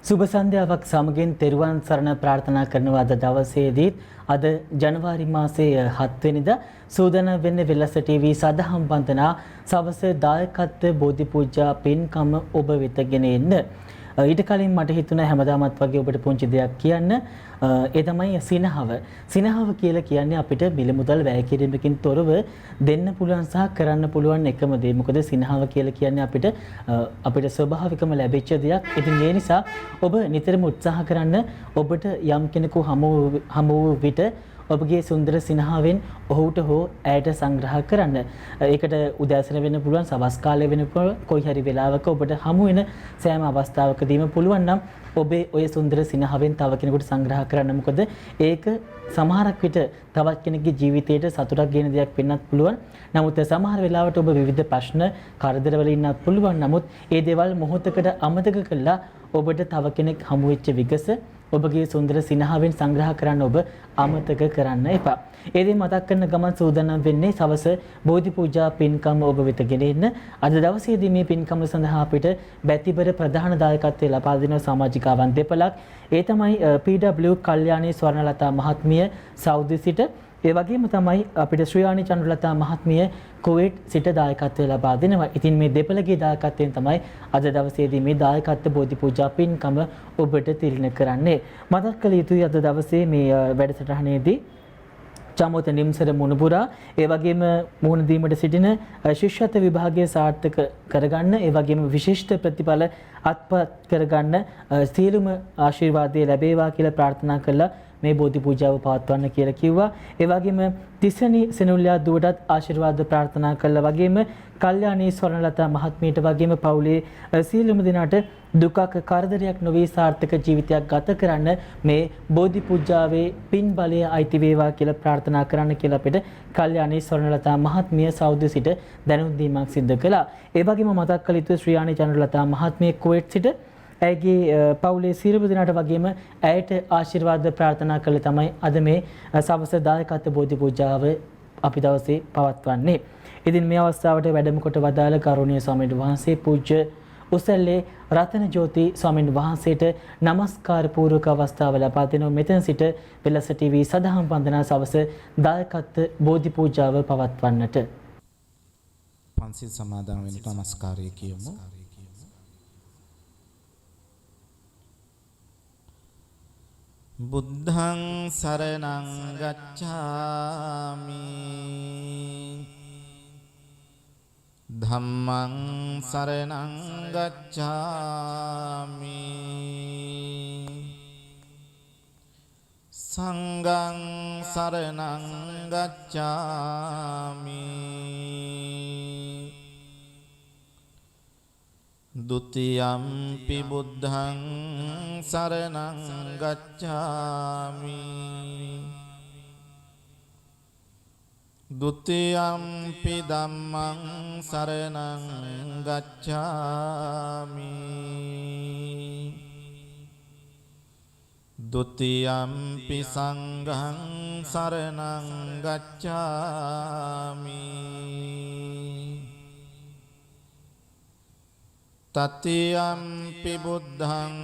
සුබ සන්ධ්‍යාවක් සමගින් තෙරුවන් සරණ ප්‍රාර්ථනා කරන අද දවසේදී අද ජනවාරි මාසයේ 7 වෙනිදා සූදානම් වෙන්නේ වෙලස ටීවී සදහම් වන්දනා සවස දායකත්ව බෝධි පූජා පින්කම ඔබ වෙත ගෙන එන්න. ඊට කලින් මට හිතුණා හැමදාමත් වගේ ඔබට පුංචි දෙයක් කියන්න. ඒ තමයි සිනහව. සිනහව කියලා කියන්නේ අපිට මිල මුදල් වැය කිරීමකින් තොරව දෙන්න පුළුවන් සහ කරන්න පුළුවන් එකම දේ. මොකද සිනහව කියලා කියන්නේ අපිට ස්වභාවිකම ලැබිච්ච දෙයක්. ඉතින් ඒ නිසා ඔබ නිතරම උත්සාහ කරන්න ඔබට යම් කෙනෙකු හමු වූ විට ඔබගේ සුන්දර සිනහවෙන් ඔහුට හෝ ඇයට සංග්‍රහ කරන්න. ඒකට උදෑසන වෙන්න පුළුවන්, සවස් කාලේ වෙන්න පුළුවන්, කොයි හරි වෙලාවක ඔබට හමු වෙන සෑම අවස්ථාවකදීම පුළුවන් නම් ඔබේ ඔය සුන්දර සිනහවෙන් තව කෙනෙකුට සංග්‍රහ කරන්න. මොකද ඒක සමහරක් විට තවත් කෙනෙකුගේ ජීවිතයට සතුටක් ගෙන දෙයක් වෙන්නත් පුළුවන්. නමුත් සමහර වෙලාවට ඔබ විවිධ ප්‍රශ්න, කරදරවල ඉන්නත් පුළුවන්. නමුත් ඒ දේවල් මොහොතකට අමතක කළා ඔබට තව කෙනෙක් හමු වෙච්ච විගස ඔබගේ සුන්දර සිනහවෙන් සංග්‍රහ කරන්න ඔබ අමතක කරන්න එපා. ඒ දේ මතක් කරන ගමන් සූදානම් වෙන්නේ සවස බෝධි පූජා පින්කම ඔබ වෙත ගෙන එන්න. අද දවසේදී මේ පින්කම සඳහා අපිට බැතිබර ප්‍රධාන දායකත්වය ලබා දෙන සමාජිකාවන් දෙපළක්. ඒ තමයි PW කල්යාණී ස්වර්ණලතා මහත්මිය සෞදි සිට, ඒ වගේම තමයි අපිට ශ්‍රියානි චන්ද්‍රලතා මහත්මිය කුවේට් සිට දායකත්වය ලබා දෙනවා. ඉතින් මේ දෙපළගේ දායකත්වයෙන් තමයි අද දවසේදී මේ දායකත්ව බෝධි පූජා පින්කම ඔබට තිරින කරන්නේ. මතක් කළ යුතුයි අද දවසේ මේ වැඩසටහනේදී චමෝත නිම්සර මුණුපුරා, ඒ වගේම මුහුණ දීමට සිටින ශිෂ්‍යත්ව විභාගය සාර්ථක කරගන්න, ඒ වගේම විශිෂ්ට ප්‍රතිඵල අත්පත් කරගන්න සියලුම ආශිර්වාදය ලැබේවා කියලා ප්‍රාර්ථනා කළා. මේ බෝධි පූජාව පවත්වන්න කියලා කිව්වා. ඒ වගේම තිස්සනි සෙනුල්ලා දුවටත් ආශිර්වාද ප්‍රාර්ථනා කළා. වගේම කල්යාණී ස්වර්ණලතා මහත්මියට වගේම පවුලේ සියලුම දෙනාට දුකක් කරදරයක් නොවේ සාර්ථක ජීවිතයක් ගත කරන්න මේ බෝධි පූජාවේ පින් බලය අයිති වේවා කියලා ප්‍රාර්ථනා කරන්න කියලා අපිට කල්යාණී ස්වර්ණලතා මහත්මිය සෞදි සිට දැනුම් දීමක් සිදු කළා. ඒ වගේම මතක් කළ යුතු ශ්‍රියානි චන්ද්‍රලතා මහත්මිය කුවේට් සිට ඇයගේ පවුලේ සියලුම දෙනාට වගේම ඇයට ආශිර්වාද ප්‍රාර්ථනා කළ තමයි අද මේ සවස දායකත්ව බෝධි පූජාව අපි දවසේ පවත්වන්නේ. ඉතින් මේ අවස්ථාවට වැඩම කොට වදාළ ගෞරවනීය ස්වාමීන් වහන්සේ පූජ්‍ය උසල්ලේ රතන ජෝති ස්වාමීන් වහන්සේට নমස්කාර පූර්වක අවස්ථාව ලබා දෙනවා. මෙතන සිට වෙලස ටීවී සදහම් වන්දනා සවස දායකත්ව බෝධි පූජාව පවත්වන්නට පන්සිල් සමාදන් වෙන নমස්කාරය කියමු. බුද්ධං සරණං ගච්ඡාමි ධම්මං සරණං ගච්ඡාමි සංඝං සරණං ගච්ඡාමි ဒုတိယံ පි බුද්ධං සරණං ගච්ඡාමි ဒုတိယံ පි ධම්මං සරණං ගච්ඡාමි ဒုတိယံ පි සංඝං සරණං ගච්ඡාමි තතියම්පි බුද්ධං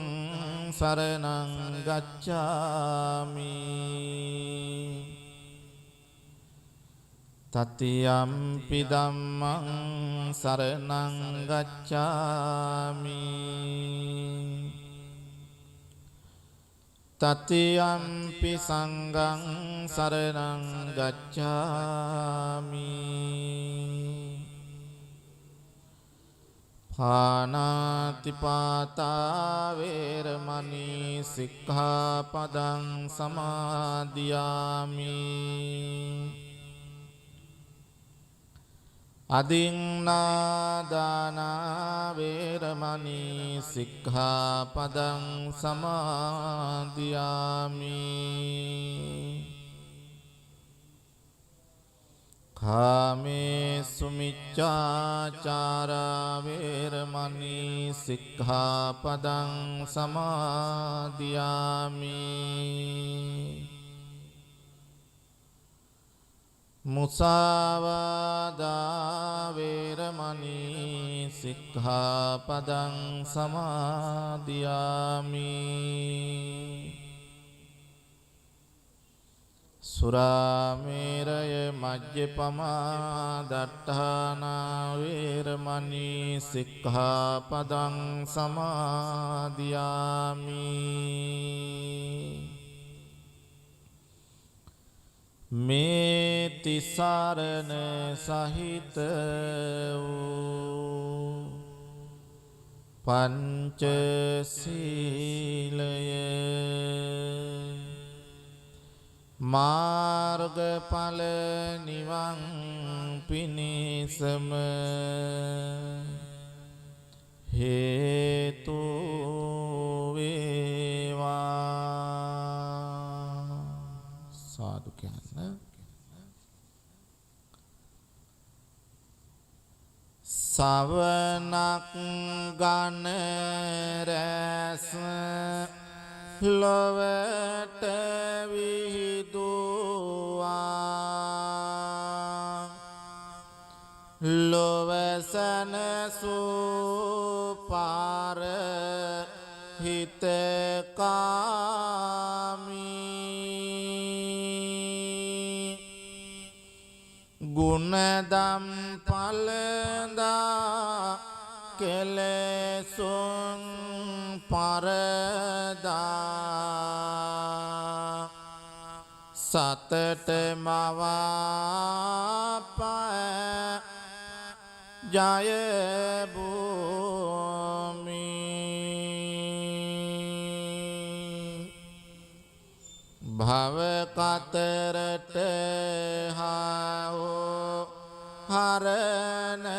සරණං ගච්ඡාමි තතියම්පි ධම්මං සරණං ගච්ඡාමි තතියම්පි සංඝං සරණං ගච්ඡාමි පානාතිපාතා වේරමණී සික්ඛාපදං සමාදියාමි අදින්නාදානා වේරමණී සික්ඛාපදං සමාදියාමි කාමේසු මිච්ඡාචාරා වේරමණී සික්ඛාපදං සමාදියාමි මුසාවාදා වේරමණී සික්ඛාපදං සමාදියාමි. සුරාමේරය මජ්ජපමා දට්ඨානා වේරමණී සික්ඛාපදං සමාදියාමි. මේ තිසරණ සහිත වූ පංචශීලය මාර්ගඵල නිවන් පිණිසම හේතු වේවා. සාදු කියන්න. සවනක් ගන රැස් ලොවට විහිදුවා ලොවසන සුපාර හිතකාමී ගුණදම් පලදා කෙලෙසුන් පරදා සතට මවාපෑ ජය භූමි භව කතරට හාවෝ හරණය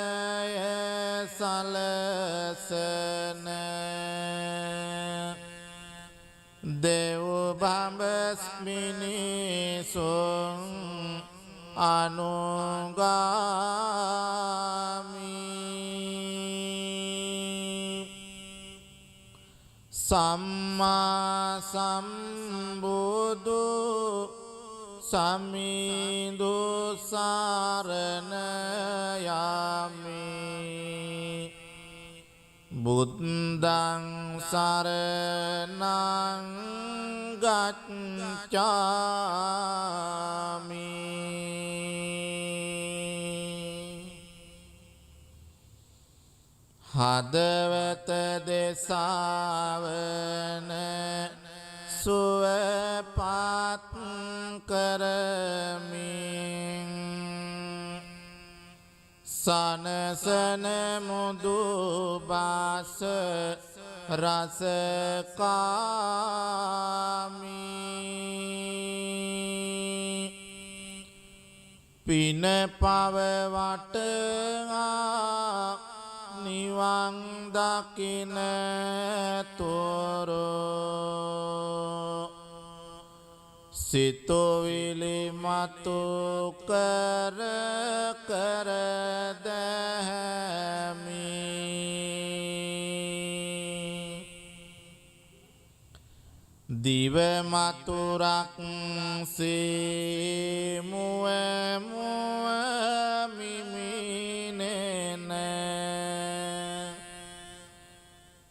සලසන දෙව් බඹස්මිනිසුන් අනුගාමී සම්මා සම්බුදු සමිඳු සරණ යමි බුද්ධං සරණං ගච්ඡාමි හදවත දෙසාවන සුවපත් කරමින් සනසන මුදු බාස රසකාමී පින පව වටා නිවන් දකින තොරෝ සිතුවිලි මතු කර කර දැමි දිව මතුරක් සේ මුව මුව මිමිනෙන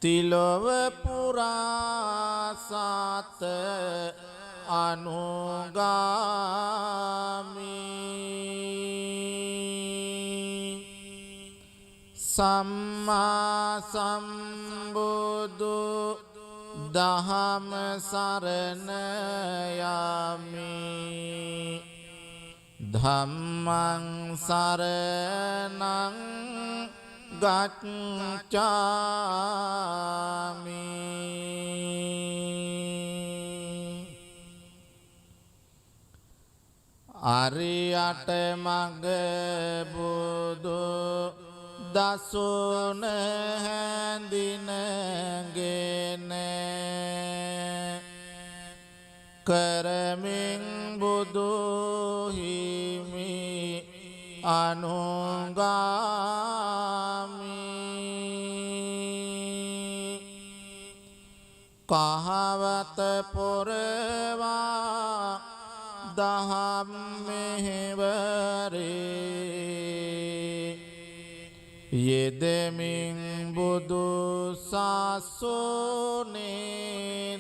තිලොව පුරා සත අනුගාමී සම්මා සම්බුදු දහම සරණ යමි ධම්මං සරණං ගච්ඡාමි අරියට මග බුදු දසුන හැඳිනගෙන කරමින් බුදු හිමි අනුගාමී කහවත පොරවා දහම් මෙහෙවරේ යෙදෙමින් බුදු සසුනේ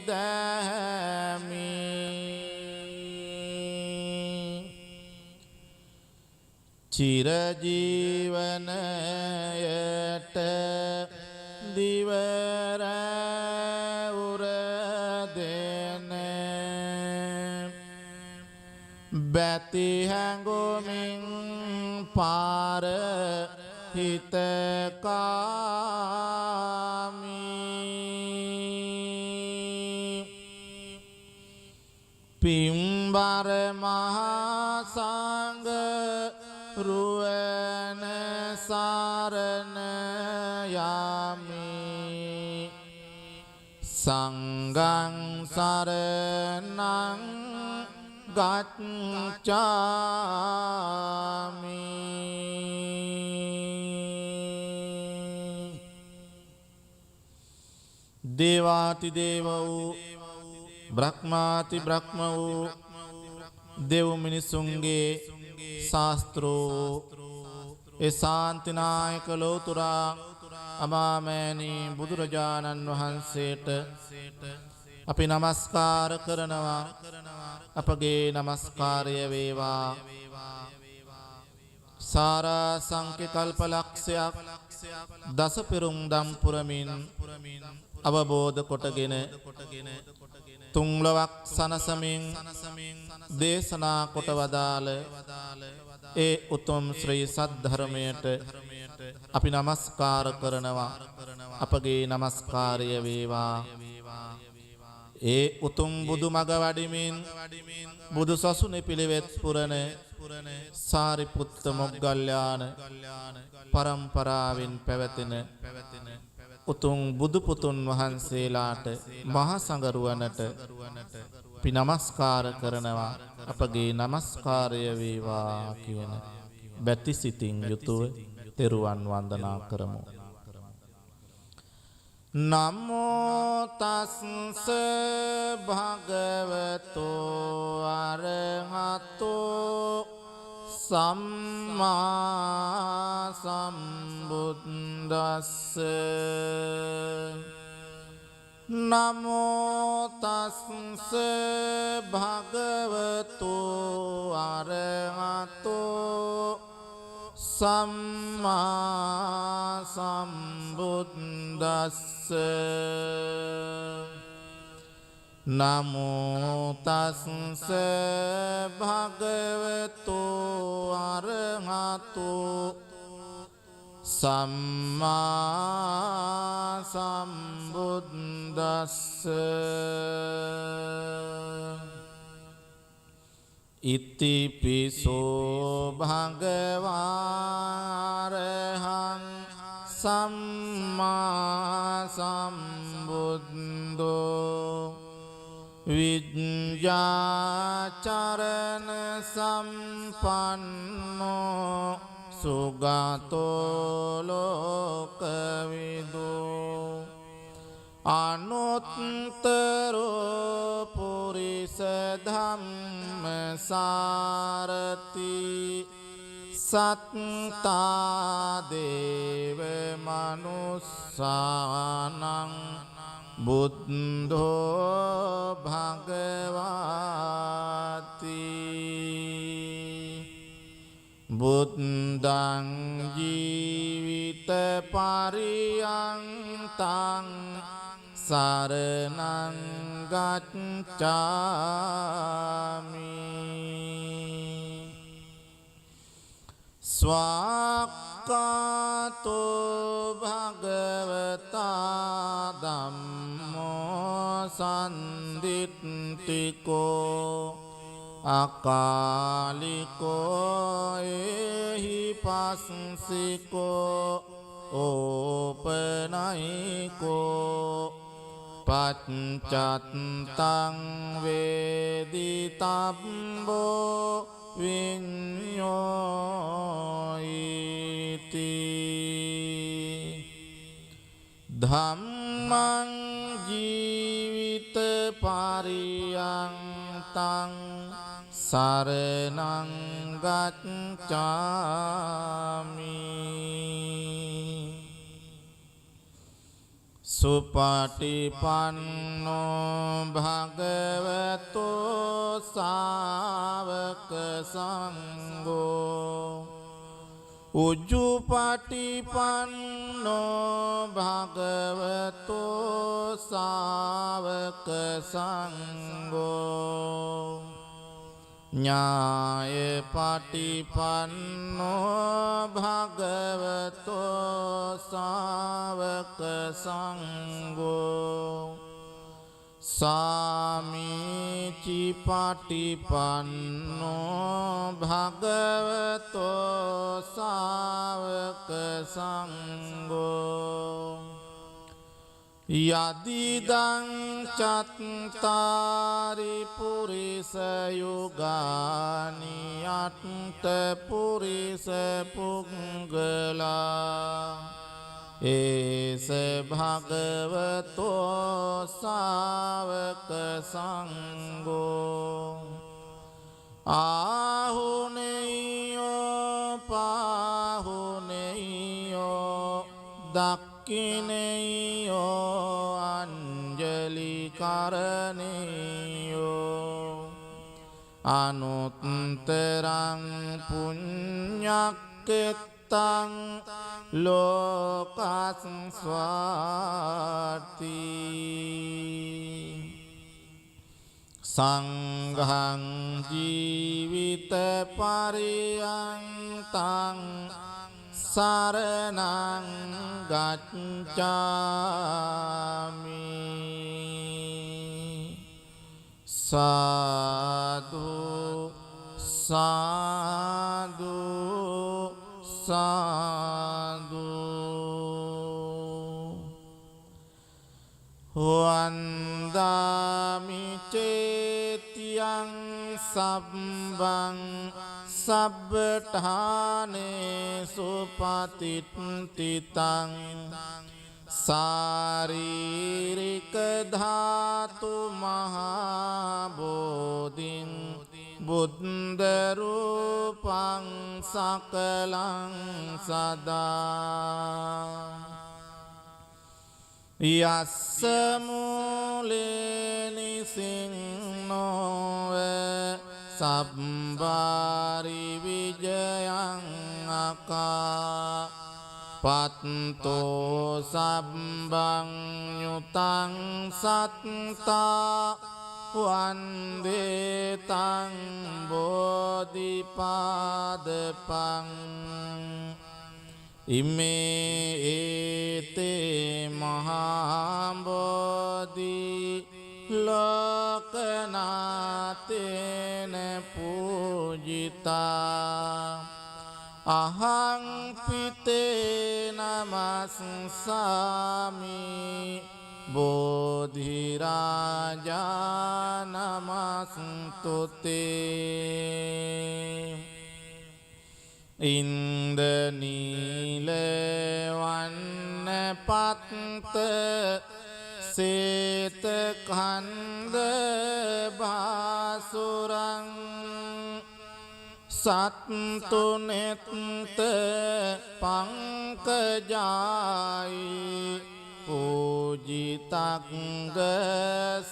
දැමි චිරජීවනයට දිවර උර දෙන බැති හැඟුමින් පාර හිතකාමී පිම්බර මහා සංඝ රුවන සරණ යමි සංඝං සරණං ගච්ඡාමි දේවාති දේව වූ බ්‍රහ්මාති බ්‍රහ්ම වූ දෙව් මිනිසුන්ගේ ශාස්ත්‍රෝ ඒ ශාන්තිනායක ලෝතුරා අමාමෑණී බුදුරජාණන් වහන්සේට අපි නමස්කාර කරනවා අපගේ නමස්කාරය වේවා සාරා සංඛ්‍ය කල්පලක්ෂයක් දස පෙරුම් දම් පුරමින් අවබෝධ කොටගෙන තුන්ලොවක් සනසමින් දේශනා කොට වදාළ ඒ උතුම් ශ්‍රී සද්ධර්මයට අපි නමස්කාර කරනවා අපගේ නමස්කාරය වේවා ඒ උතුම් බුදු මග වඩිමින් බුදු සසුනේ පිළිවෙත් පුරන සාරිපුත්ත මොග්ගල්ලාන පරම්පරාවෙන් පැවතෙන උතුම් බුදු පුතුන් වහන්සේලාට මහා සංඝරුවනට අපි නමස්කාර කරනවා අපගේ නමස්කාරය වේවා කියන බැති සිතින් යුතුව තෙරුවන් වන්දනා කරමු. නමෝ තස්ස භගවතෝ අරහතෝ සම්මා සම්බුද්දස්ස නමෝ තස්ස භගවතෝ අරහතෝ සම්මා සම්බුද්දස්ස නමෝ තස්ස භගවතෝ අරහතෝ සම්මා සම්බුද්දස්ස ඉතිපිසෝ භගවාරහං සම්මා සම්බුද්ධෝ විඤ්ඤාචරණ සම්පන්නෝ සුගතෝ ලෝකවිදෝ අනුත්තරෝ පුරිස ධම්මසාරති සත්තා දේව මනුස්සානං බුද්ධෝ භගවාති බුද්ධං ජීවිත පරියන්තං සරණං ගච්ඡාමි ස්වාක්ඛාතෝ භගවතා ධම්මෝ සම්දිත්තිකෝ අකාලිකෝ එහි පස්සිකෝ ඕපනයිකෝ පච්චත්තං වේදිතබ්බෝ විඤ්ඤෝයිති ධම්මං ජීවිත පරියන්තං සරණං ගච්ඡාමි සුපටිපන්නෝ භගවතෝ සාවක සංඝෝ උජුපටිපන්නෝ භගවතෝ සාවක සංඝෝ ඥාය පටිපන්නෝ භගවතෝ සාවක සංඝෝ සාමීචි පටිපන්නෝ භගවතෝ සාවක සංඝෝ යදිදං චත්තාරි පුරිස යුගානි අට්ඨ පුරිස පුංගලා ඒස භගවතෝ සාවක සංඝෝ ආහුනේයෝ පාහුනේයෝ දක්ඛිනේයෝ අංජලි කරණේයෝ අනුත්තරං පුඤ්ඤක්ඛෙත්තං ලෝකස්වාති සංඝං ජීවිත පරියන්තං සරණං ගච්ඡාමි සාදු සාදු සාදු වන්දාමි චේතියං සබ්බං සබ්බඨානේ සුපතිත්තිතං සාරීරික ධාතු මහා බෝධින් බුද්ධ රූපං සකලං සදා යස්ස මූලේ නිසින්නෝව සබ්බාරි විජයං අකා පත්තෝ සබ්බං යුතං සත්තා වන්දේ තං බෝධිපාදපං ඉමේ ඒතේ මහා බෝධි ලෝකනාතේන පූජිතා අහං පිතේ නමස්සාමි බෝධි රාජා නමස්තුතේ ඉන්දනීල වන්න පත්ත සේත කන්ද බාසුරං සත්තුනෙත්ත පංකජායි පූජිතංග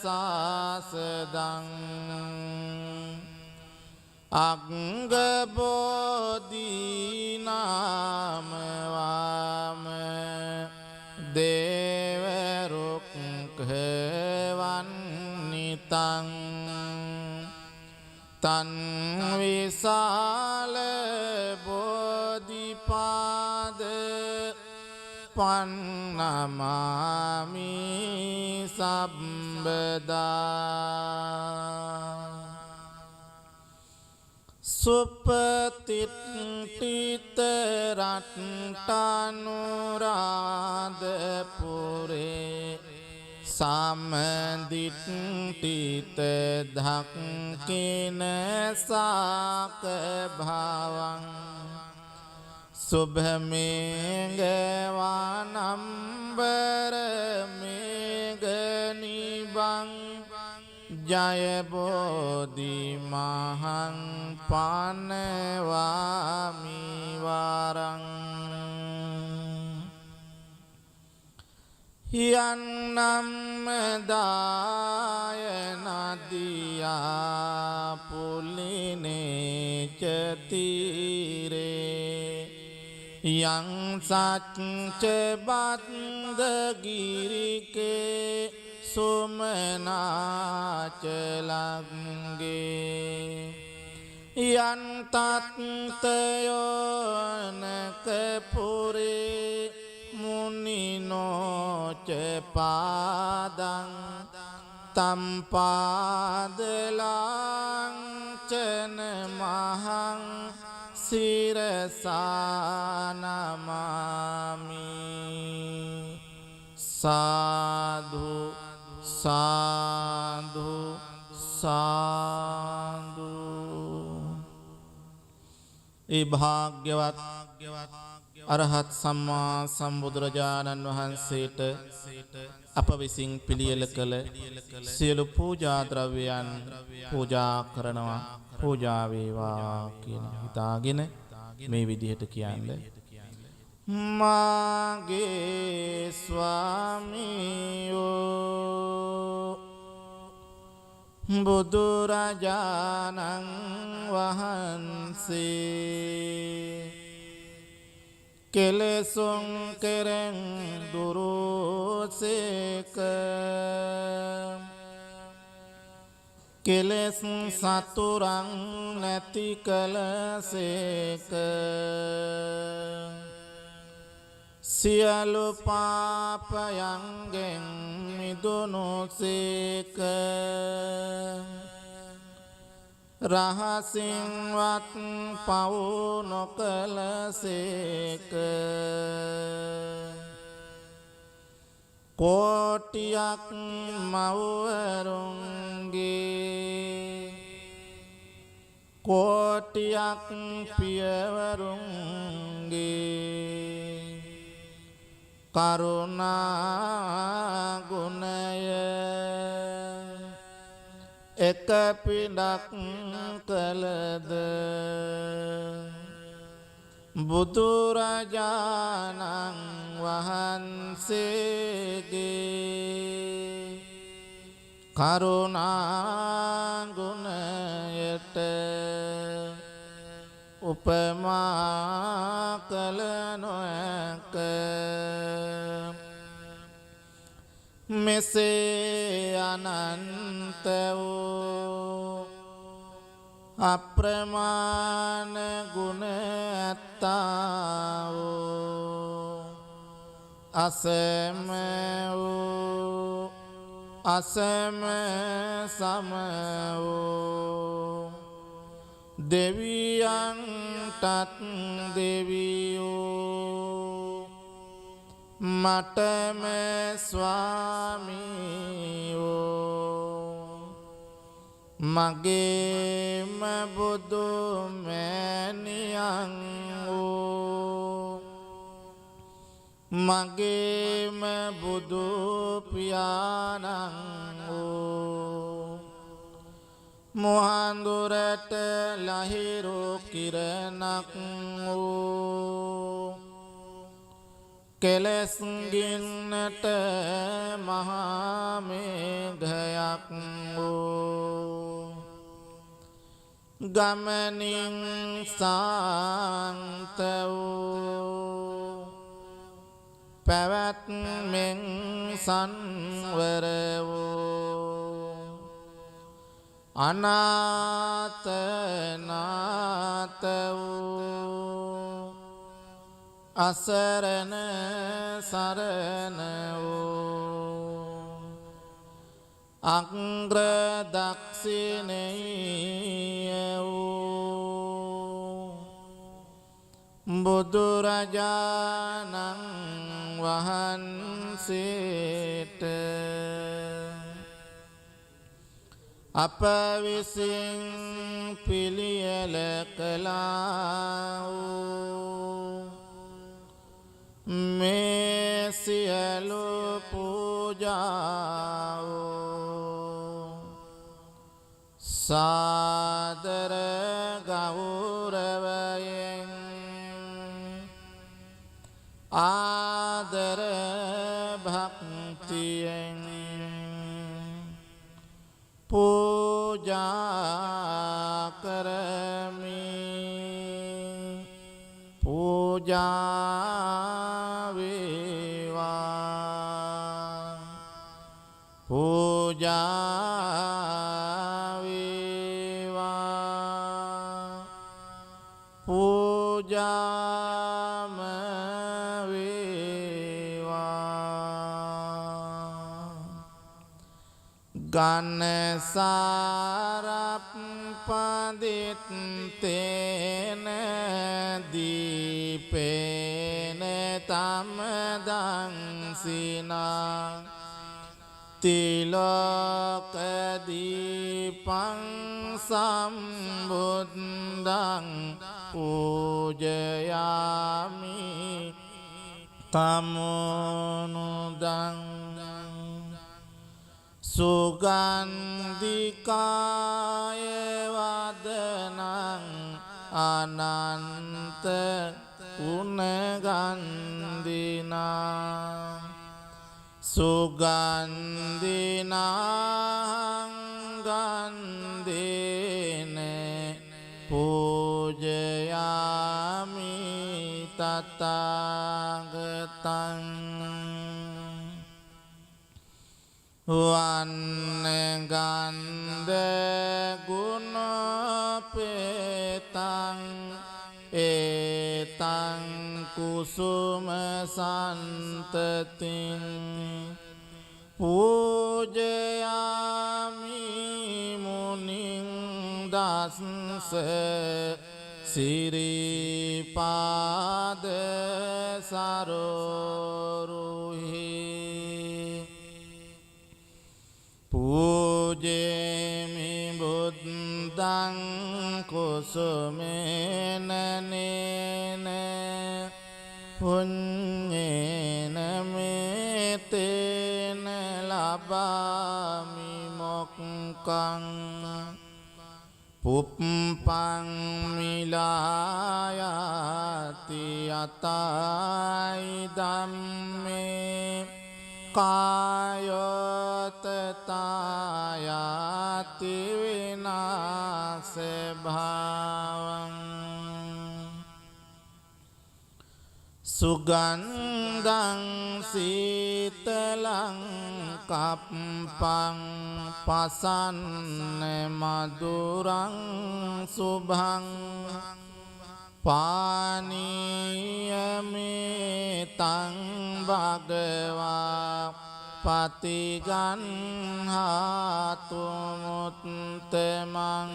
සාසදං අංගබෝධී නාමවාම දේවරුක්ඛවන්නිතං තන් විසාල බෝධිපාද පන්නමාමි සම්බදා සුපතිට්ඨිත රට්ටනුරාධපුරේ සමදිට්ඨිත ධක්ඛින සාක භවං සුභමේඝ වනම්බර මේඝ නිබං ජය බෝධි මහං පනවාමි වරං යන්නම් දාය නදියා පුලිනේ චතිරේ යං සච්ච බද්ද ගිරිකේ සුමනාච ලංගේ යන් තත්තයෝනක පුරේ මුනිනෝච පාදං තම්පාදලාංචන මහං සිරසානමාමි සාධු සාධු සාධු. ඒ භාග්‍යවත් අරහත් සම්මා සම්බුදුරජාණන් වහන්සේට අප විසින් පිළියෙල කළ සියලු පූජා ද්‍රව්‍යයන් පූජා කරනවා. පූජා වේවා කියන හිතාගෙන මේ විදිහට කියන්නේ මාගේ ස්වාමියෝ බුදුරජාණන් වහන්සේ කෙලෙසුන් කෙරෙන් දුරුසේක කෙලෙස් සතුරන් නැති කලසේක සියලු පාපයන්ගෙන් මිදුණුසේක රහසින්වත් පව් නොකලසේක කෝටියක් මව්වරුන්ගේ කෝටියක් පියවරුන්ගේ කරුණා ගුණය එක පිඩක් කළද බුදුරජාණන් වහන්සේගේ කරුණා ගුණයට උපමා කළ නොහැක. මෙසේ අනන්ත වූ අප්‍රමාණ ගුණ ඇත්තා වූ අසම වූ අසම සම වූ දෙවියන්ටත් දෙවියෝ මටම ස්වාමියෝ මගේම බුදු මෑණියන් වූ මගේම බුදු පියාණන් වූ මුහඳුරට ලහිරු කිරණක් වූ කෙලෙස් ගින්නට මහා මේඝයක් වූ ගමනින් සාන්ත වූ පැවැත්මෙන් සංවර වූ අනාත නාත වූ අසරණ සරණ වූ අග්‍ර දක්ෂිණේය වූ බුදුරජාණන් වහන්සේට අප විසින් පිළියෙල කළා වූ මේ සියලු පූජාවෝ සාදර ගෞරවයෙන් ආදර භක්තියෙන් පූජා කරමි පූජා වේවා පූජා වේවා පූජාම ගන්නසාරප් පදිත්තේන දීපේන තමදංසිනා තිලෝකදීපං සම්බුද්ධං පූජයාමි තමනුදං සුගන්ධිකාය වදනං අනන්ත උනගන්ධිනා සුගන්ධිනං ගන්ධේන පූජයාමි තථාගතං වන්නගන්ධ ගුණපේතං ඒතං කුසුම සන්තතින් පූජයාමි මුනිං දස්ස සිරිපාද සරෝරුහි පූජේමි බුද්ධං කුසුමේන නේන පුඤ්ඤේන මේතේන ලබාමි මොක්ඛං පුප්පං මිලායති අතයි ධම්මේ කායෝතතායති විනාස භාවං සුගන්ධං සීතලං කප්පං පසන්න මధుරං සුභං පානීයමේතං භගවා පතිගන්හාතු මුත්තමං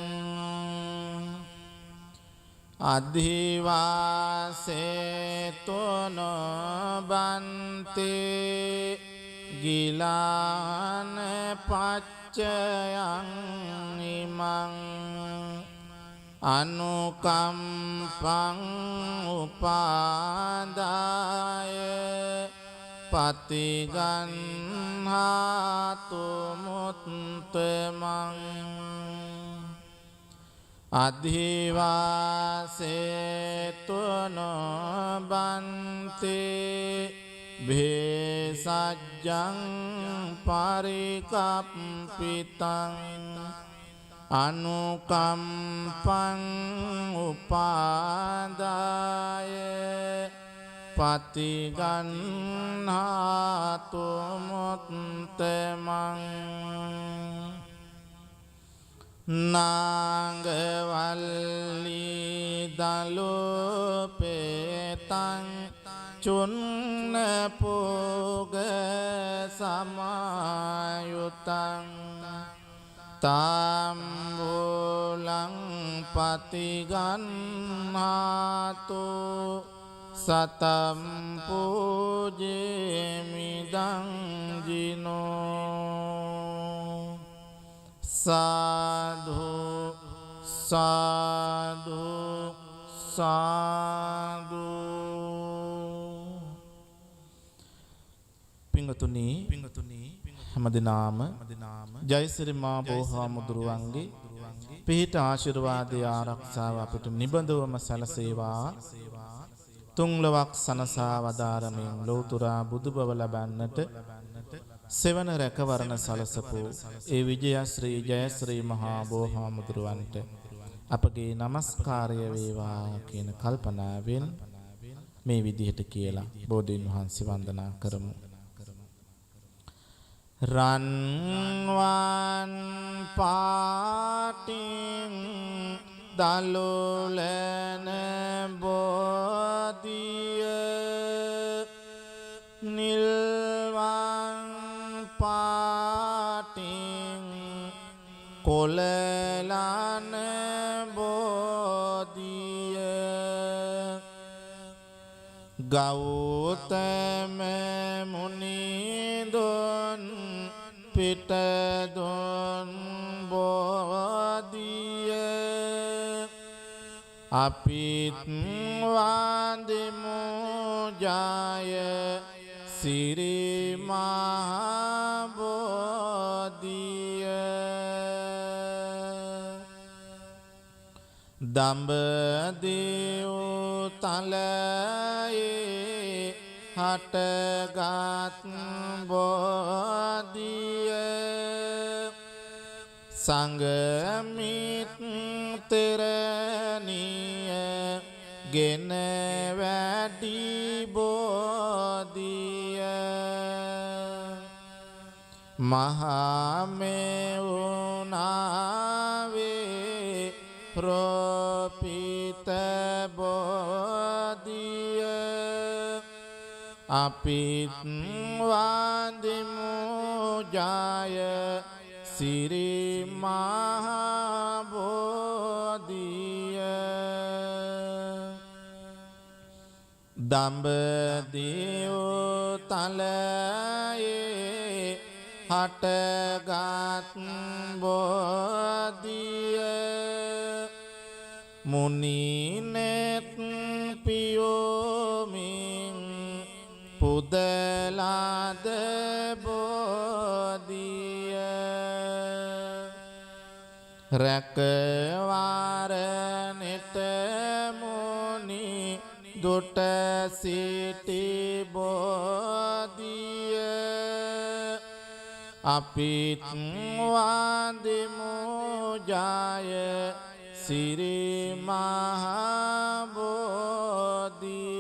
අධිවාසේතොන බන්තේ ගිලාන පච්චයං ඉමං අනුකම්පං උපාදාය පතිගන්හාතු මුත්තමං අධිවාසේතොන බන්තේ භේසජ්ජං පරිකප්පිතං අනුකම්පං උපාදාය පතිගන්හාතු මුත්තමං නාගවල්ලී දලෝපේතං චුන්න පෝග සමායුතං තාම්බුලං පතිගන්හාතු සතම් පූජේමිදං ජිනෝ සාධු සාධු සාධු. පිංගතුනි හැමදෙනාම ජයසිරි මා බෝහාමුදුරුවන්ගේ පිහිට ආශිර්වාදයේ ආරක්ෂාව අපට නිබඳවම සැලසේවා. තුන්ලොවක් සනසා වදාරමින් ලෝතුරා බුදුබව ලබන්නට සෙවන රැකවරණ සලසපු ඒ විජයශ්‍රී ජයශ්‍රී මහා බෝහාමුදුරුවන්ට අපගේ নমස්කාරය වේවා කියන කල්පනාවෙන් මේ විදිහට කියලා බෝධීන් වහන්සේ වන්දනා කරමු. රන්වන් පාටින් දලුලන බෝධිය නිල්වන් පාටින් කොළලන බෝධිය ගෞතම මුනිදුන් පිටදුන් බෝධිය අපිත් වන්දිමු ජය සිරි මහා බෝධිය දඹදිව තලයේ හටගත් බෝධිය සංගමිත්‍රණිය ගෙන වැඩි බෝධිය මහමෙවුනාවේ ප්‍රෝපිත බෝධිය අපිත් වන්දිමු ජය සිරි මහා බෝධිය දඹදිව තලයේ හටගත් බෝධිය මුනිනෙත් පියෝමින් පුදලාද බෝධිය රැකවාරනෙට මුනි දුට සිටි බෝධිය අපිත් වන්දිමු ජය සිරි මහා බෝධිය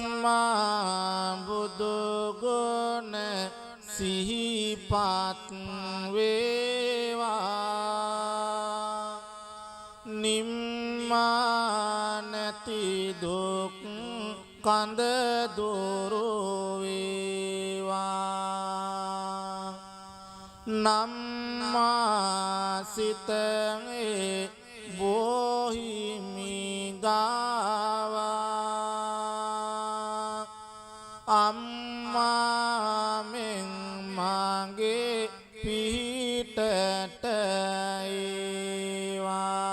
සම්මා බුදු ගුණ සිහිපත් වේවා නිම්මා නැති දුක් කඳ දුරු වේවා නම්මා සිතේ බෝහිමි ගාවා අම්මා මෙන් මගේ පිහිටට ඒවා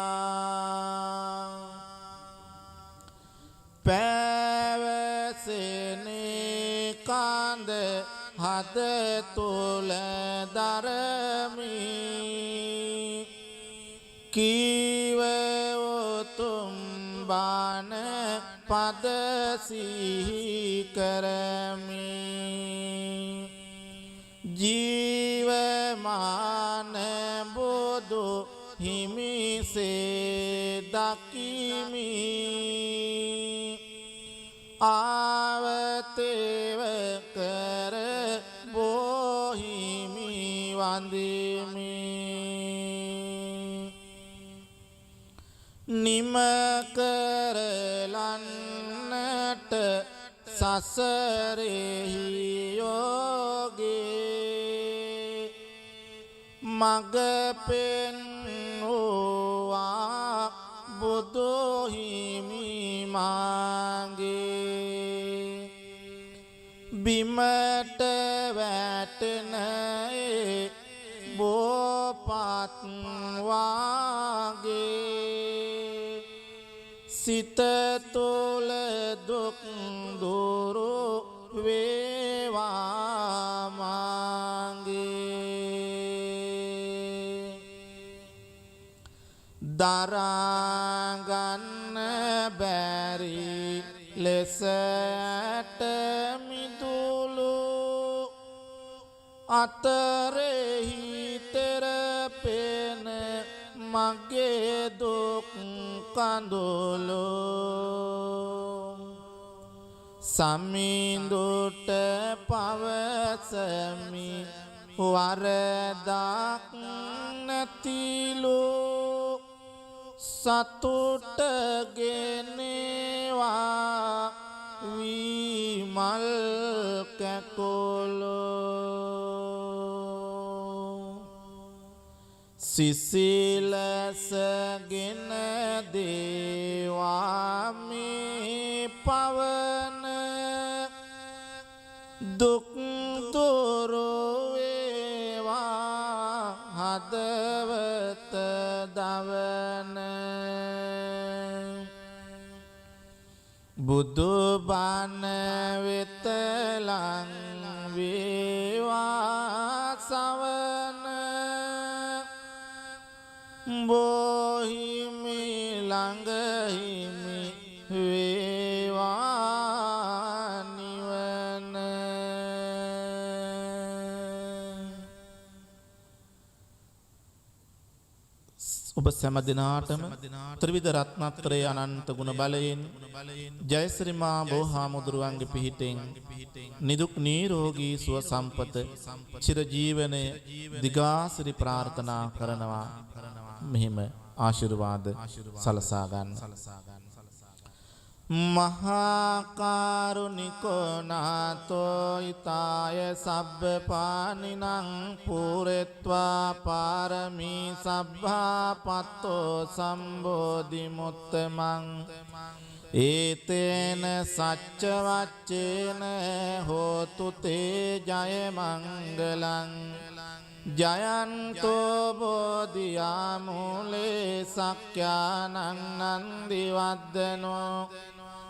පැවසෙනේ කඳ හද තුල දරමි කීව උතුම් බණ පද සිහි කරමි ජීවමාන බුදු හිමිසේ දකිමි ආවතේව කර බෝහිමි වන්දිමි නිම කරලන්නට සසරෙහි යෝගේ මග පෙන්වුවා බුදු හිමි මාගේ බිමට වැටෙනේ බෝපත් වාගේ සිත තුළ දුක් දුරු වේවා මරාගන්න බැරි ලෙසට මිදුලු අතරෙහි තෙරපෙන මගේ දුක් කඳුළු සමිඳුට පවසමි වරදක් නැතිලු සතුට ගෙනවා විමල් කැකුළු සිසිලසගෙන දේවා මේ පවන දුක් දුරු වේවා හදවත දවන බුදු බණ වෙත ලං වේවා සවන බොහිමි ළඟහිමි වේවා නිවන ඔබ සෑම දිනාටම ත්‍රිවිධ රත්නත්‍රය අනන්ත ගුණ බලයෙන් ජයශ්‍රී මා බෝහාමුදුරුවන්ගේ පිහිටෙන් නිදුක් නිරෝගී සුව සම්පත චිරජීවනය දිගාසිරි ප්‍රාර්ථනා කරනවා මෙහිම ආශිර්වාද සලසා ගන්න. මහා කරුණිකෝ නාතෝ ඊතාය සබ්බපානිනං පූරෙත්වා පාරමී සබ්බා පත්තෝ සම්බෝධි මුත්තමං ඒතේන සච්ච වච්චේන හෝතු තේ ජය මංගලං ජයන්තෝ බෝධියා මූලේ සක්ඛානං නන්දි වද්දනෝ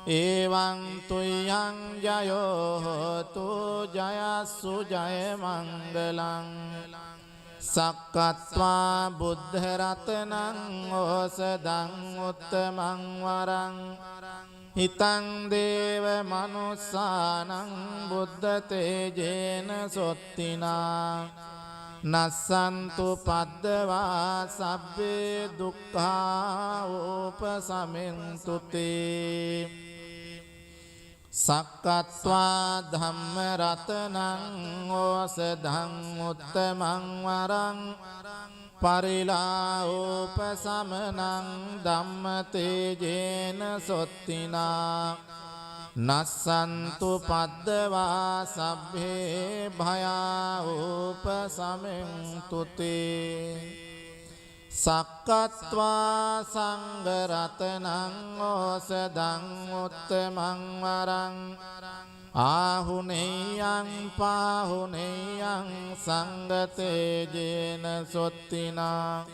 එවං තුයං ජයෝ හෝතු ජයස්සු ජය මංගලං සක්කත්වා බුද්ධ රතනං ඕසදං උත්තමං වරං හිතං දේව මනුස්සානං බුද්ධ තේජේන සොත්තිනා නස්සන්තු පද්දවා සබ්බේ දුක්ඛා උපසමෙන්තු තේ සක්කත්වා ධම්ම රතනං ඕසදං උත්තමං වරං පරිලා උපසමනං ධම්ම තේජේන සොත්තිනා නස්සන්තු පද්දවා සබ්බේ භයා උපසමෙන්තු තේ සක්කත්වා සංඝ රතනං ඕසදං උත්තමං වරං ආහුනේයං පාහුනේයං සංඝ තේජේන සොත්තිනා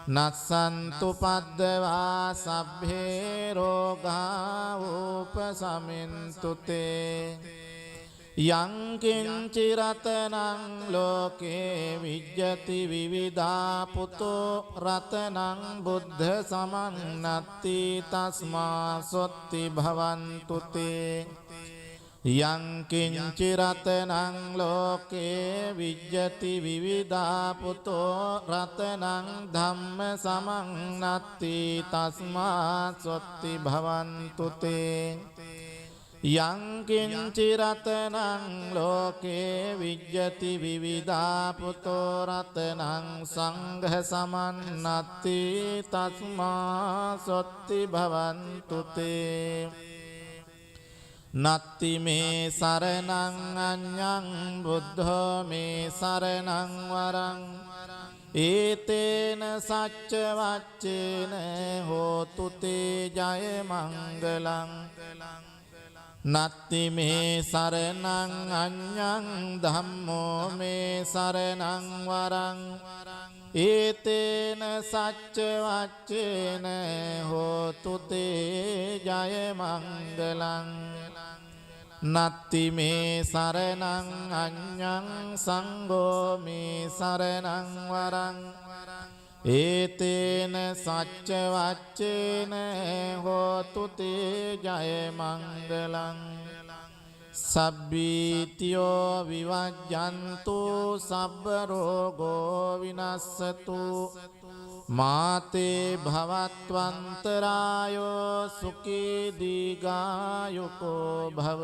නස්සන්තු පද්දවා සබ්බේ රෝගා උපසමින්තු තේ යං කිංචි රතනං ලෝකේ විජ්ජති විවිධා පුතෝ රතනං බුද්ධ සමන්නත්ති තස්මා සොත්ති භවන්තු තේ යං කිංචි රතනං ලෝකේ විජ්ජති විවිධා පුතෝ රතනං ධම්ම සමන්නත්ති තස්මා සොත්ති භවන්තු තේ යං කිංචි රතනං ලෝකේ විජ්ජති විවිධා පුතෝ රතනං සංඝ සමන්නත්ති තස්මා සොත්ති භවන්තු තේ නත්ති මේ සරණං අඤ්ඤං බුද්ධෝ මේ සරණං වරං ඒතේන සච්ච වච්චේන හෝතු තේ ජය මංගලං නත්ති මේ සරණං අඤ්ඤං ධම්මෝ මේ සරණං වරං ඒතේන සච්ච වච්චේන හෝතු තේ ජය මංගලං නත්ති මේ සරණං අඤ්ඤං සංඝෝ මේ සරණං වරං ඒතේන සච්ච වච්චේන හෝතු තේ ජය මංගලං සබ්බීතියෝ විවජ්ජන්තු සබ්බ රෝගෝ විනස්සතු මාතේ භවත්වන්තරායෝ සුඛී දීඝායුකෝ භව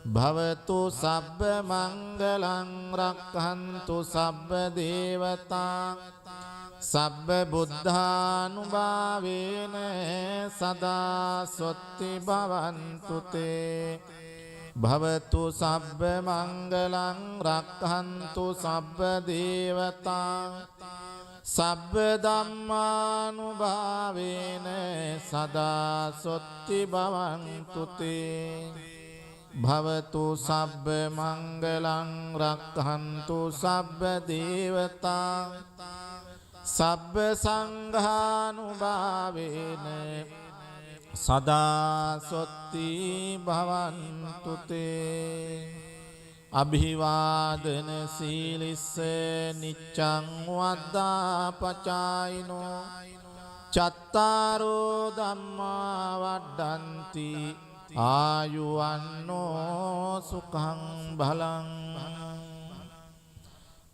භවතු සබ්බ මංගලං රක්ඛන්තු සබ්බ දේවතා සබ්බ බුද්ධානුභාවේන සදා සොත්ති භවන්තු තේ භවතු සබ්බ මංගලං රක්ඛන්තු සබ්බ දේවතා සබ්බ ධම්මානුභාවේන සදා සොත්ති භවන්තු තේ භවතු සබ්බ මංගලං රක්ඛන්තු සබ්බ දේවතා සබ්බ සංඝානුභාවේන සදා සොත්ති භවන්තු තේ අභිවාදන සීලිස්ස නිච්ඡං වද්දා පචායිනෝ චත්තාරෝ ධම්මා වඩ්ඩන්ති ආයුවන්නෝ සුඛං බලං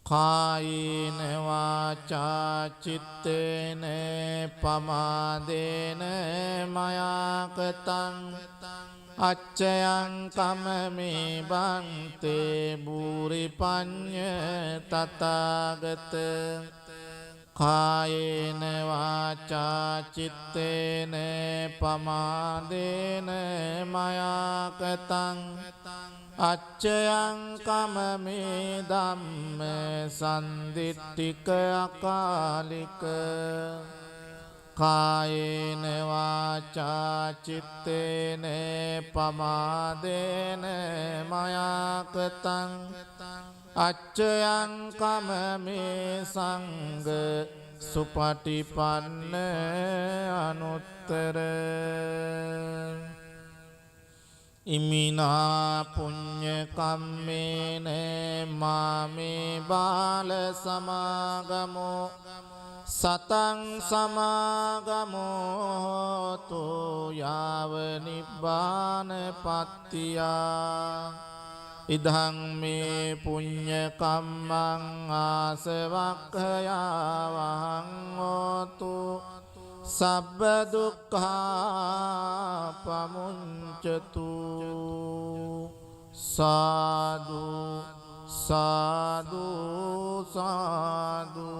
කායේන වාචා චිත්තේන පමාදේන මයාකතං අච්චයං කමමේ බන්තේ බුරි පඤ්ඤ තථාගත කායේන වාචා චිත්තේන පමාදේන මයාකතං අච්චයං කමමේ ධම්ම සම්දිට්ඨික අකාලික කායේන වාචා චිත්තේන පමාදේන මයාකතං අච්චයං කමමේ සංඝ සුපටිපන්න අනුත්තර ඉමිනා පුඤ්ඤ කම්මේන මාමේ බාල සමාගමෝ සතං සමාගමෝ තෝ යාව නිබ්බාන පත්තියා ඉදං මේ පුඤ්ඤ කම්මං ආසවක්ඛයා වහං හෝතු සබ්බ දුක්ඛා පමුඤ්චතු සාදු සාදු සාදු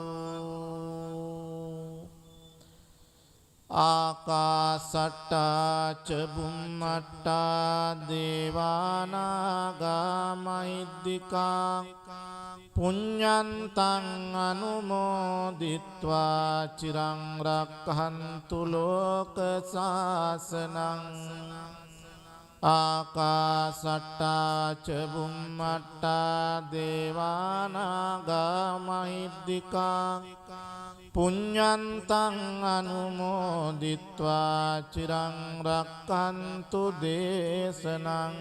ආකාසට්ටා ච බුම්මට්ටා දේවානාගා මහිද්దికා පුඤ්ඤන්තං අනුමෝදිත්වා චිරං රක්ඛන්තු ලෝක සාසනං ආකාසට්ටා ච බුම්මට්ටා දේවානාගා මහිද්దికා පුඤ්ඤන්තං අනුමෝදිත්වා චිරං රක්ඛන්තු දේශනං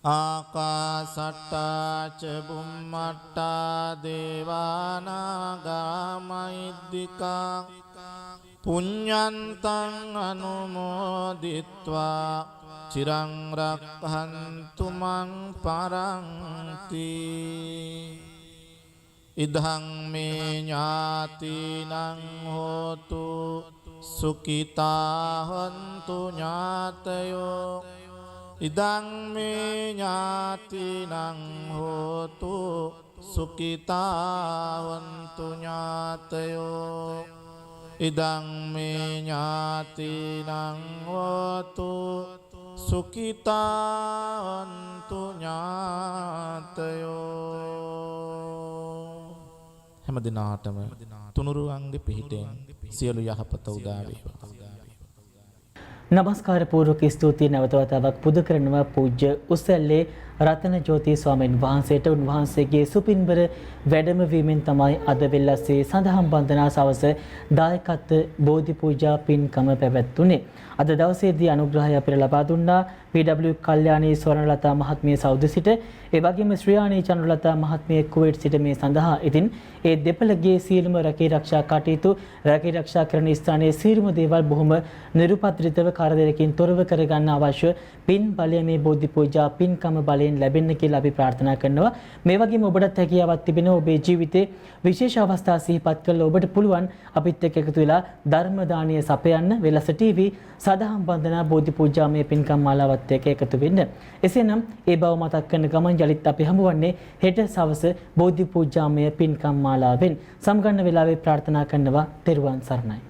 ආකාසට්ටා ච බුම්මට්ටා දේවානාගා මහිද්దికා පුඤ්ඤන්තං අනුමෝදිත්වා චිරං රක්ඛන්තු මං පරන්ති ඉදං මේ ඥාතිනං හෝතු සුඛිතා හොන්තු ඥාතයෝ ඉදං මේ ඥාතිනං හෝතු සුඛිතා හොන්තු ඥාතයෝ ඉදං මේ ඥාතිනං හෝතු සුඛිතා හොන්තු ඥාතයෝ හැම දිනාටම තුනුරුවන්ගේ පිහිටෙන් සියලු යහපත උදා වේවා. නමස්කාර පූර්වක ස්තුතියි නැවත වතාවක් පුද කරනවා පූජ්‍ය උසැල්ලේ රතන ජෝති ස්වාමීන් වහන්සේට. උන්වහන්සේගේ සුපින්බර වැඩම වීමෙන් තමයි අද වෙල්ලස්සේ සඳහන් බන්ධනා සවස දායකත්ව බෝධි පූජා පින්කම පැවැත්වුණේ. අද දවසේදී අනුග්‍රහය අපිට ලබා දුන්නා PW කල්යාණී ස්වර්ණලතා මහත්මිය සෞද සිට ඒ වගේම ශ්‍රියානී චන්ද්‍රලතා මහත්මිය කුවේට් සිට මේ සඳහා ඉතින් ඒ දෙපළගේ සියලුම රැකී ආරක්ෂා කටයුතු රැකී ආරක්ෂා කරන ස්ථානයේ සියලුම දේවල් බොහොම නිරුපද්‍රිතව කරදරකින් තොරව කරගන්න අවශ්‍ය පින් බලය මේ බෝධි පූජා පින්කම බලයෙන් ලැබෙන්න කියලා අපි ප්‍රාර්ථනා කරනවා. මේ වගේම ඔබටත් හැකියාවක් තිබෙනවා ඔබේ ජීවිතේ විශේෂ අවස්ථා සිහිපත් කරලා ඔබට පුළුවන් අපිත් එක්ක එකතු වෙලා ධර්ම දානීය සපයන්න වෙලස ටීවී සදහම් වන්දනා බෝධි පූජාමය පින්කම් මාලාවත් එක්ක එකතු වෙන්න. එසේනම් ඒ බව මතක් කරන ගමන් යලිත් අපි හමුවන්නේ හෙට සවස බෝධි පූජාමය පින්කම් මාලාවෙන්. සමගන්න වෙලාවේ ප්‍රාර්ථනා කරනවා තෙරුවන් සරණයි.